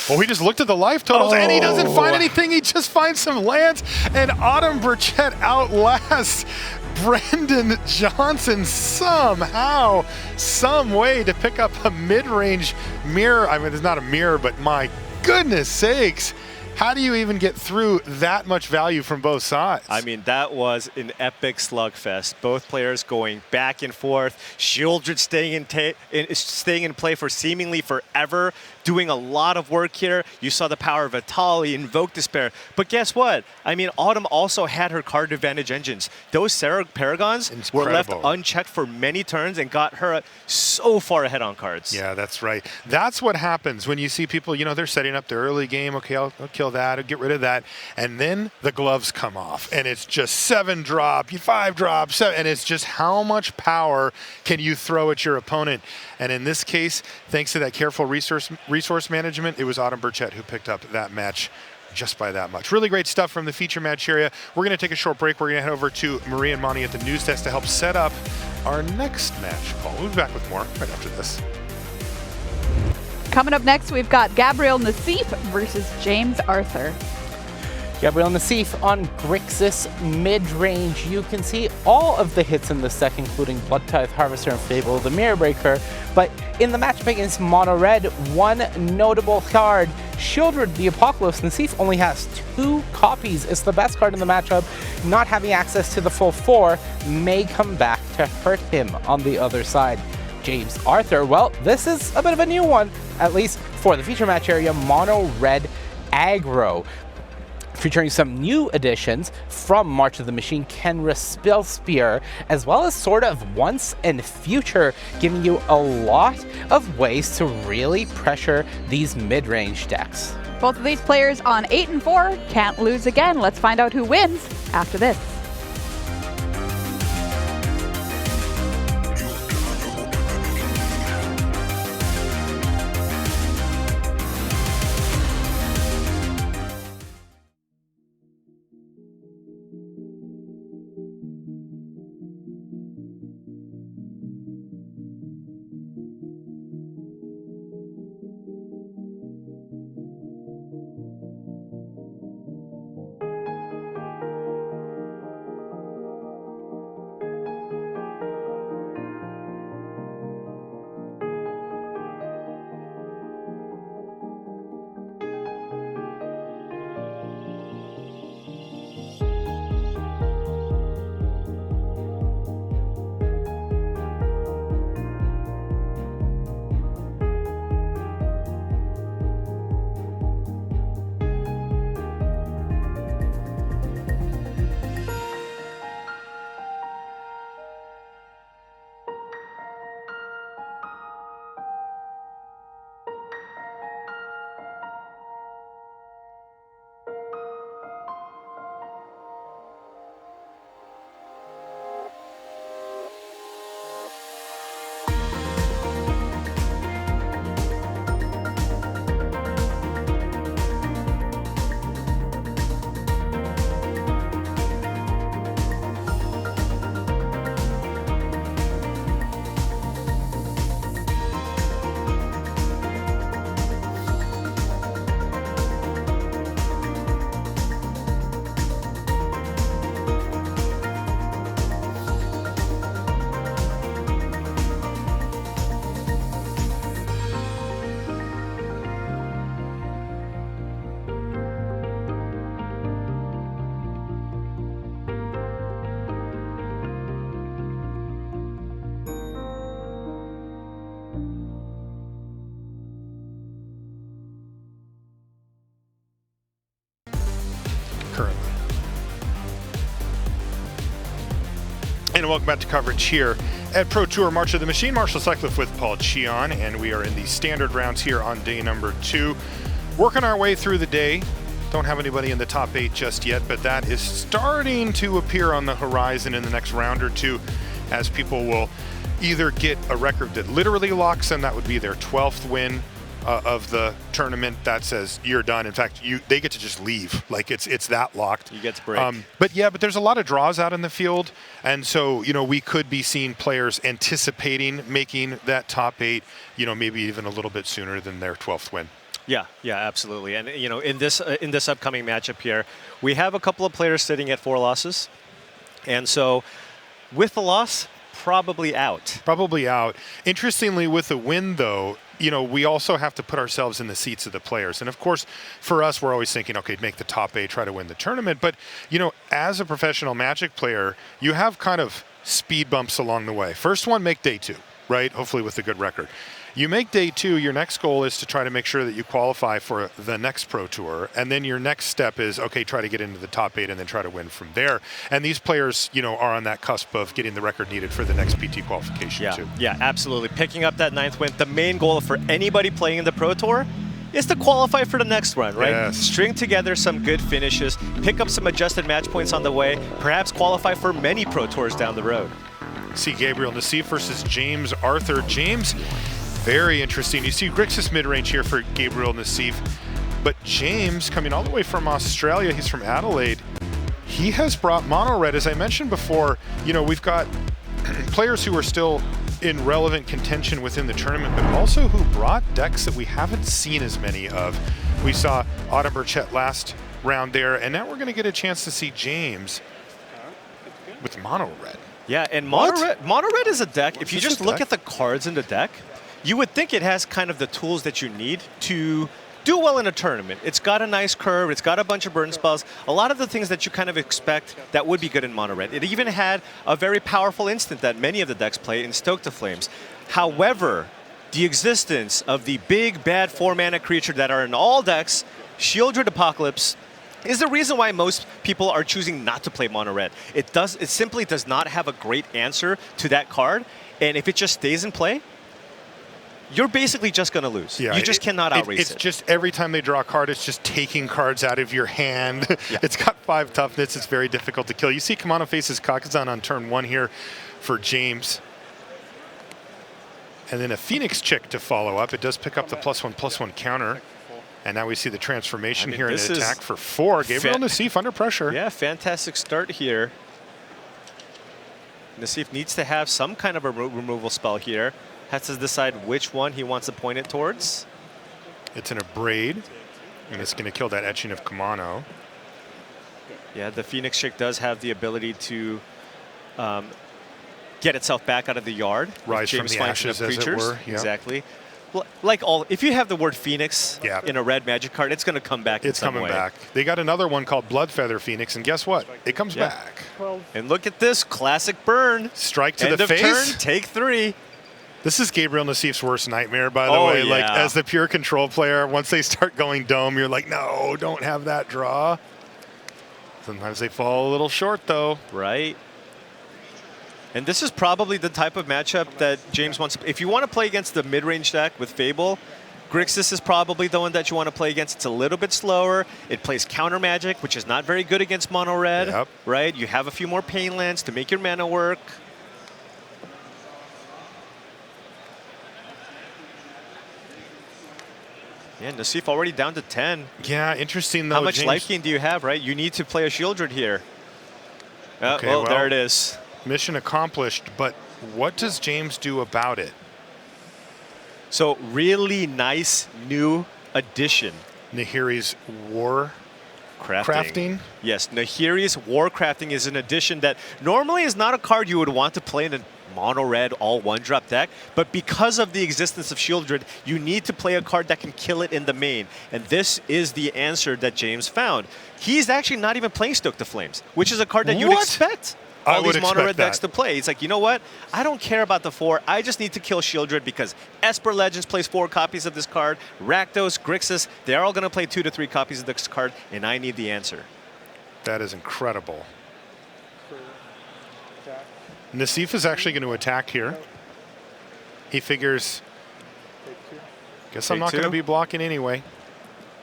Well, he just looked at the life totals, and he doesn't find anything. He just finds some lands, and Autumn Burchett outlasts Brendon Johnson somehow, some way to pick up a mid-range mirror. I mean, it's not a mirror, but my goodness sakes. How do you even get through that much value from both sides? I mean, that was an epic slugfest. Both players going back and forth. Shieldred staying in play for seemingly forever, doing a lot of work here. You saw the power of Vitali, Invoke Despair. But guess what? I mean, Autumn also had her card advantage engines. Those Sarah Paragons were left unchecked for many turns and got her so far ahead on cards. Yeah, that's right. That's what happens when you see people, they're setting up their early game. Okay, I'll kill that, I'll get rid of that. And then the gloves come off, and it's just 7 drop, 5 drop, 7, and it's just how much power can you throw at your opponent. And in this case, thanks to that careful resource management, it was Autumn Burchett who picked up that match just by that much. Really great stuff from the feature match area. We're going to take a short break. We're going to head over to Marie and Monty at the news desk to help set up our next match, Paul. We'll be back with more right after this. Coming up next, we've got Gabriel Nassif versus James Arthur. Gabriel Nassif on Grixis mid-range. You can see all of the hits in this deck, including Blood Tithe, Harvester, and Fable the Mirror Breaker. But in the matchup against Mono Red, one notable card, Shieldred the Apocalypse. Nassif only has 2 copies. It's the best card in the matchup. Not having access to the full 4 may come back to hurt him on the other side. James Arthur, well, this is a bit of a new one, at least for the feature match area, Mono Red Aggro. Featuring some new additions from March of the Machine, Kenra Spellspear, as well as Sword of Once and Future, giving you a lot of ways to really pressure these mid-range decks. Both of these players on 8 and 4 can't lose again. Let's find out who wins after this. And welcome back to coverage here At Pro Tour March of the Machine, Marshall Sutcliffe with Paul Cheon, and we are in the standard rounds here on day number 2. Working our way through the day. Don't have anybody in the top 8 just yet, but that is starting to appear on the horizon in the next round or two, as people will either get a record that literally locks them, that would be their 12th win of the tournament. That says you're done. In fact, they get to just leave. Like it's that locked. You get to break. But there's a lot of draws out in the field, and so we could be seeing players anticipating making that top 8. Maybe even a little bit sooner than their 12th win. Yeah, absolutely. And in this upcoming matchup here, we have a couple of players sitting at 4 losses, and so with the loss, probably out. Probably out. Interestingly, with the win, though, we also have to put ourselves in the seats of the players. And of course, for us, we're always thinking, okay, make the top 8, try to win the tournament. But, as a professional Magic player, you have kind of speed bumps along the way. First one, make day 2, right? Hopefully with a good record. You make day 2, your next goal is to try to make sure that you qualify for the next Pro Tour. And then your next step is, okay, try to get into the top 8 and then try to win from there. And these players, are on that cusp of getting the record needed for the next PT qualification too. Yeah, absolutely. Picking up that 9th win. The main goal for anybody playing in the Pro Tour is to qualify for the next run, right? Yes. String together some good finishes, pick up some adjusted match points on the way, perhaps qualify for many Pro Tours down the road. See Gabriel Nassif versus James Arthur. James, very interesting. You see Grixis mid-range here for Gabriel Nassif, but James, coming all the way from Australia, he's from Adelaide, he has brought mono red. As I mentioned before, we've got players who are still in relevant contention within the tournament, but also who brought decks that we haven't seen as many of. We saw Burchett last round there, and now we're going to get a chance to see James with mono red. Yeah, and mono red is a deck. If you just look at the cards in the deck, you would think it has kind of the tools that you need to do well in a tournament. It's got a nice curve. It's got a bunch of burn spells. A lot of the things that you kind of expect that would be good in mono red. It even had a very powerful instant that many of the decks play in Stoke the Flames. However, the existence of the big, bad 4-mana creature that are in all decks, Shieldred Apocalypse, is the reason why most people are choosing not to play mono red. It simply does not have a great answer to that card, and if it just stays in play, you're basically just going to lose. Yeah, you just cannot outrace it. It's just every time they draw a card, it's just taking cards out of your hand. Yeah. It's got 5 toughness. It's very difficult to kill. You see Kamano faces Kakazan on turn 1 here for James. And then a Phoenix Chick to follow up. It does pick up the +1/+1 counter. And now we see the transformation here in an attack for 4. Gabriel Nassif under pressure. Yeah, fantastic start here. Nassif needs to have some kind of a removal spell here. Has to decide which one he wants to point it towards. It's in a braid, and it's going to kill that etching of Kamano. Yeah, the Phoenix Chick does have the ability to get itself back out of the yard. Rise from the ashes, as it were. Yeah. Exactly. If you have the word Phoenix in a red Magic card, it's going to come back. It's coming back. They got another one called Bloodfeather Phoenix, and guess what? It comes back. And look at this classic burn. Strike to End the of face. Turn, take 3. This is Gabriel Nassif's worst nightmare, by the way. Yeah. Like, as the pure control player, once they start going dome, you're like, no, don't have that draw. Sometimes they fall a little short, though. Right. And this is probably the type of matchup that James wants. If you want to play against the mid-range deck with Fable, Grixis is probably the one that you want to play against. It's a little bit slower. It plays counter magic, which is not very good against mono red. Right? You have a few more pain lands to make your mana work. Yeah, Nassif already down to 10. Yeah, interesting though. How much James, life gain do you have, right? You need to play a Shieldred here. Okay, well, there it is. Mission accomplished, but what does James do about it? So really nice new addition. Nahiri's War Crafting? Yes, Nahiri's War Crafting is an addition that normally is not a card you would want to play in a mono red all 1-drop deck, but because of the existence of Shieldred, you need to play a card that can kill it in the main. And this is the answer that James found. He's actually not even playing Stoke the Flames, which is a card that you'd expect all these mono red decks to play. It's like, you know what? I don't care about the 4. I just need to kill Shieldred because Esper Legends plays 4 copies of this card. Rakdos, Grixis, they're all going to play 2 to 3 copies of this card, and I need the answer. That is incredible. Nassif is actually going to attack here. He figures, guess I'm Take not going to two. be blocking anyway.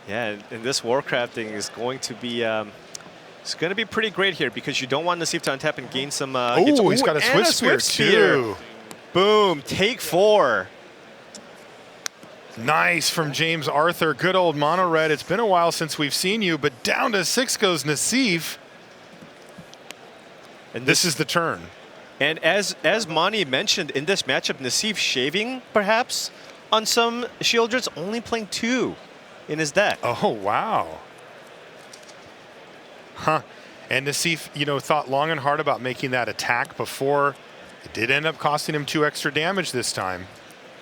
Yeah, and this Warcrafting is going to be it's going to be pretty great here because you don't want Nassif to untap and gain some. Oh, he's got a and Swift Spear too. Boom! Take 4. Nice from James Arthur. Good old Mono Red. It's been a while since we've seen you, but down to 6 goes Nassif. And This is the turn. And as Mani mentioned in this matchup, Nassif shaving perhaps on some Shieldreds, only playing 2 in his deck. Oh, wow. Huh. And Nassif, you know, thought long and hard about making that attack before. It did end up costing him 2 extra damage this time.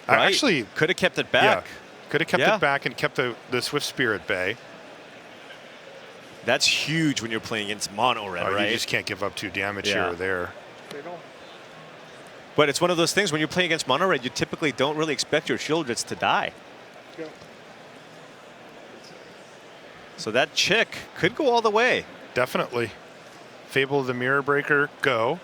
Right. Actually, Could have kept it back. yeah, could have kept Yeah. it back and kept the Swift Spear at bay. That's huge when you're playing against Mono Red, Oh, right? you just can't give up 2 damage Yeah. here or there. But it's one of those things when you're playing against Mono Red, you typically don't really expect your Shieldreds to die. So that chick could go all the way. Definitely. Fable of the Mirror Breaker, go.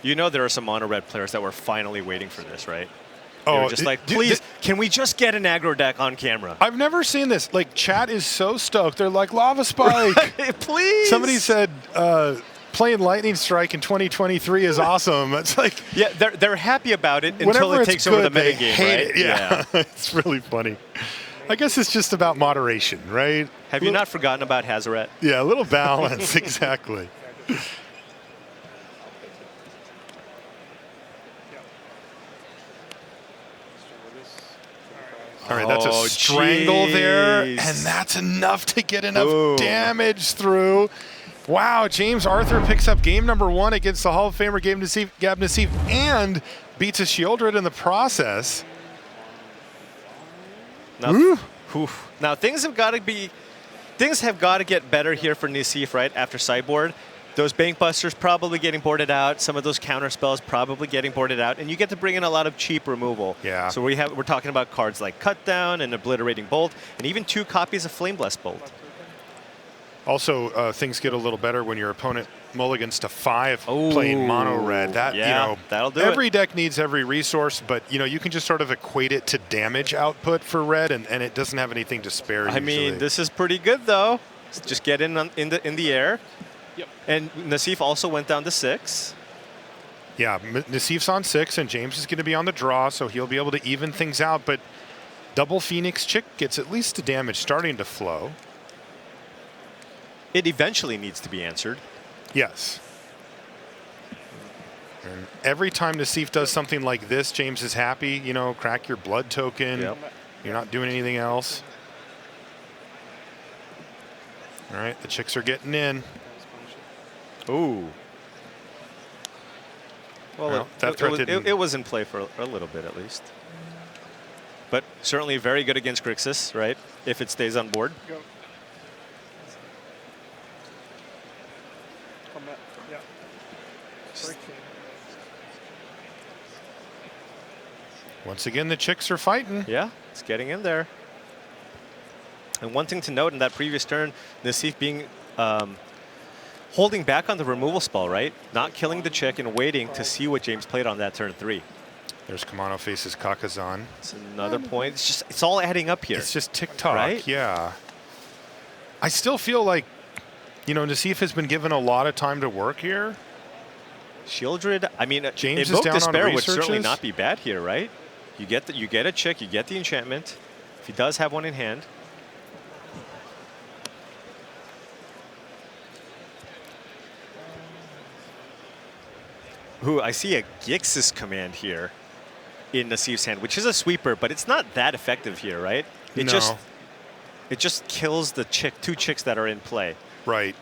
You know there are some Mono Red players that were finally waiting for this, right? They were just like, dude, please, can we just get an aggro deck on camera? I've never seen this. Like, chat is so stoked. They're like, Lava Spike. Please. Somebody said playing Lightning Strike in 2023 is awesome. It's like, Yeah, they're happy about it until whenever it it's takes good, over the they metagame, hate right? it. Yeah, it's really funny. I guess it's just about moderation, right? Have you not forgotten about Hazaret? Yeah, a little balance, exactly. All right, that's Oh, a strangle there, jeez. and that's enough to get enough Boom. damage through. Wow, James Arthur picks up game number 1 against the Hall of Famer Gab Nassif and beats a Shieldred in the process. Now, now things have got to get better here for Nassif, right? After sideboard, those bank busters probably getting boarded out. Some of those counter spells probably getting boarded out, and you get to bring in a lot of cheap removal. Yeah. So we're talking about cards like Cut Down and Obliterating Bolt, and even 2 copies of Flame Blessed Bolt. Also, things get a little better when your opponent mulligans to 5 playing mono red. That, yeah, you know, that'll do every it. deck needs every resource, but you know, you can just sort of equate it to damage output for red, and it doesn't have anything to spare. I mean, this is pretty good though. Just get in the air. Yep. And Nassif also went down to 6. Yeah, Nassif's on 6, and James is going to be on the draw, so he'll be able to even things out. But double Phoenix Chick gets at least the damage starting to flow. It eventually needs to be answered. Yes. And every time Nassif does something like this, James is happy. You know, crack your blood token. Yep. You're not doing anything else. All right, the chicks are getting in. Ooh. Well, that threat didn't- it was in play for a little bit at least. But certainly very good against Grixis, right? If it stays on board. Once again, the chicks are fighting. Yeah, it's getting in there. And one thing to note in that previous turn, Nassif being holding back on the removal spell, right? Not killing the chick and waiting to see what James played on that turn 3. There's Kamano faces Kakazan. It's another point. It's all adding up here. It's just tick-tock, Right? yeah. I still feel like, you know, Nassif has been given a lot of time to work here. Shieldred, I mean, James is Invoke down on Despair would certainly researches. not be bad here, right? You get a chick, you get the enchantment. If he does have one in hand. Ooh, I see a Grixis command here in Nassif's hand, which is a sweeper, but it's not that effective here, right? It No. just kills the 2 chicks that are in play. Right.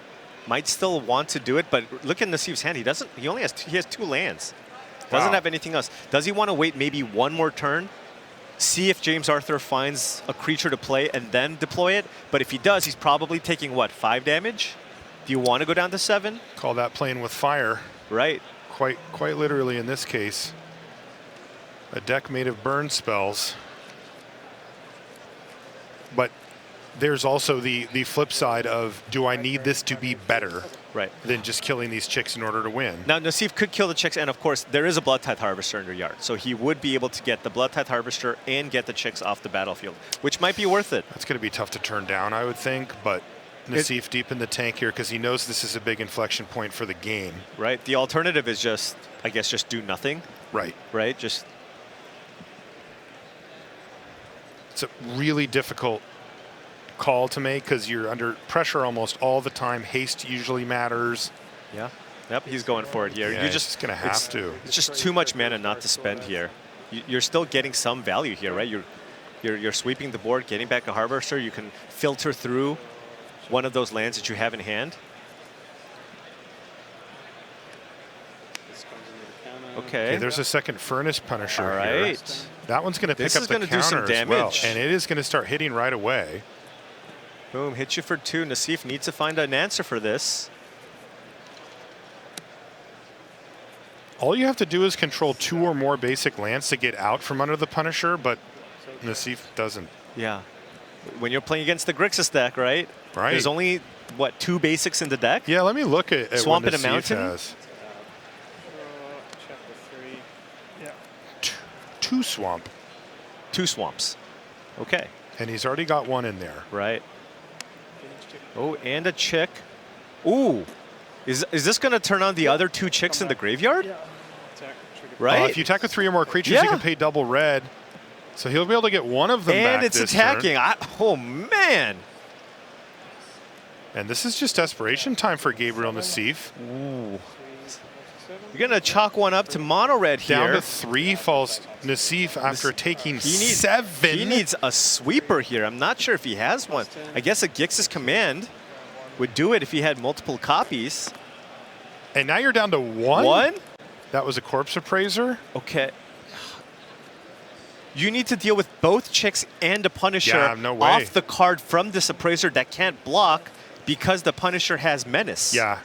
Might still want to do it, but look at Nassif's hand. He only has he has 2 lands. Doesn't Wow. have anything else. Does he want to wait maybe one more turn? See if James Arthur finds a creature to play and then deploy it? But if he does, he's probably taking what, 5 damage? Do you want to go down to 7? Call that playing with fire. Right. Quite literally in this case. A deck made of burn spells. but there's also the flip side of, do I need this to be better than just killing these chicks in order to win? Now, Nassif could kill the chicks, and of course, there is a Blood-Tithe Harvester in your yard. So he would be able to get the Blood-Tithe Harvester and get the chicks off the battlefield, which might be worth it. That's going to be tough to turn down, I would think, but Nassif deep in the tank here because he knows this is a big inflection point for the game. Right. The alternative is just, I guess, just do nothing. Right. Right? Just. It's a really difficult call to make because you're under pressure almost all the time. Haste usually matters. Yeah. Yep, he's going for it here. Yeah, you're just going to have to. It's just too much mana not to spend here. You're still getting some value here, right? You're sweeping the board, getting back a Harvester. You can filter through one of those lands that you have in hand. Okay. There's a second Furnace Punisher All here. right. That one's going to pick up the counter do some as damage. well, and it is going to start hitting right away. Boom, hit you for 2. Nassif needs to find an answer for this. All you have to do is control 2 or more basic lands to get out from under the Punisher, but Nassif doesn't. Yeah. When you're playing against the Grixis deck, right? Right. There's only, what, 2 basics in the deck? Yeah, let me look at Swamp what and a Nassif Mountain? has. Chapter 3. Yeah. 2 Swamp. 2 swamps. Okay. And he's already got 1 in there. Right. Oh, and a chick. Ooh. Is this going to turn on the other 2 chicks in the graveyard? Yeah. Right? If you attack with 3 or more creatures, you can pay double red. So he'll be able to get one of them back and it's this attacking. turn. Oh, man. And this is just desperation time for Gabriel Nassif. Ooh. You're going to chalk one up to mono red here. Down to 3 falls Nassif after taking 7. He needs a sweeper here. I'm not sure if he has one. I guess a Grixis command would do it if he had multiple copies. And now you're down to 1? 1? That was a Corpse Appraiser. Okay. You need to deal with both chicks and a Punisher off the card from this Appraiser that can't block because the Punisher has Menace. Yeah.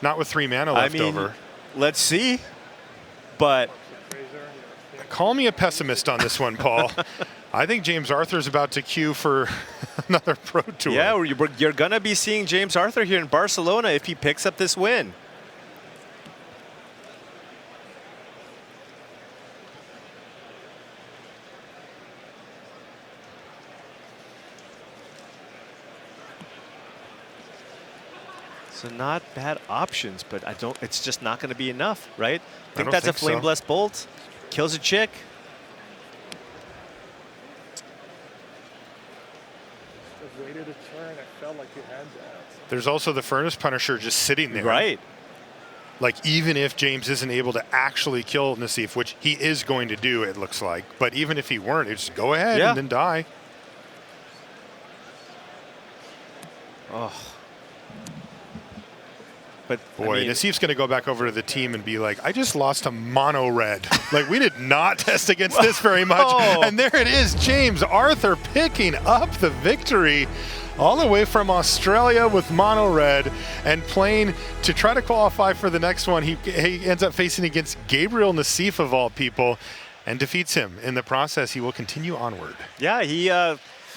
Not with 3 mana left over. Let's see. But call me a pessimist on this one, Paul. I think James Arthur's about to queue for another Pro Tour. Yeah, you're going to be seeing James Arthur here in Barcelona if he picks up this win. So not bad options, but it's just not going to be enough, right? I think that's a Flame Blessed Bolt. Kills a chick. Waited a turn. I felt like you had that. There's also the Furnace Punisher just sitting there. Right. Like, even if James isn't able to actually kill Nassif, which he is going to do, it looks like. But even if he weren't, he'd just go ahead and then die. Oh. But boy, Nassif's going to go back over to the team and be like, I just lost to mono red. Like, we did not test against this very much. And there it is, James Arthur picking up the victory all the way from Australia with mono red and playing to try to qualify for the next one. He ends up facing against Gabriel Nassif of all people and defeats him. In the process, he will continue onward. Yeah, he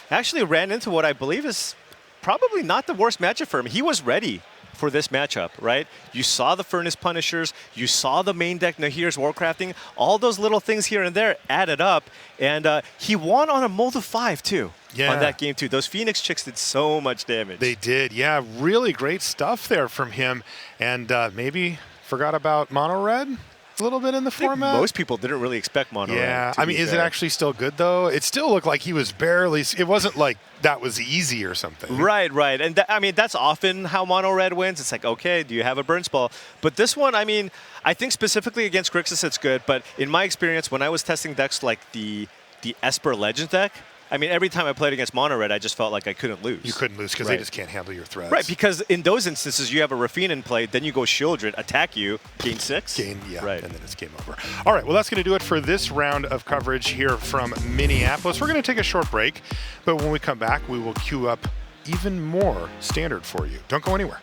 actually ran into what I believe is probably not the worst matchup for him. He was ready for this matchup, right? You saw the Furnace Punishers, you saw the main deck Nahir's Warcrafting, all those little things here and there added up, and he won on a mold of 5 too. On that game too. Those Phoenix chicks did so much damage. They did, yeah. Really great stuff there from him, and maybe forgot about mono red a little bit in the format. Most people didn't really expect mono red. Yeah, I mean, is it actually still good though? It still looked like he was barely. It wasn't like that was easy or something. Right, right. And I mean, that's often how mono red wins. It's like, okay, do you have a burn spell? But this one, I mean, I think specifically against Grixis, it's good. But in my experience, when I was testing decks like the Esper Legends deck, I mean, every time I played against mono red, I just felt like I couldn't lose. You couldn't lose because they just can't handle your threats. Right, because in those instances, you have a Rafine in play, then you go Shieldred, attack you, gain 6. Right. And then it's game over. All right, well, that's going to do it for this round of coverage here from Minneapolis. We're going to take a short break, but when we come back, we will queue up even more standard for you. Don't go anywhere.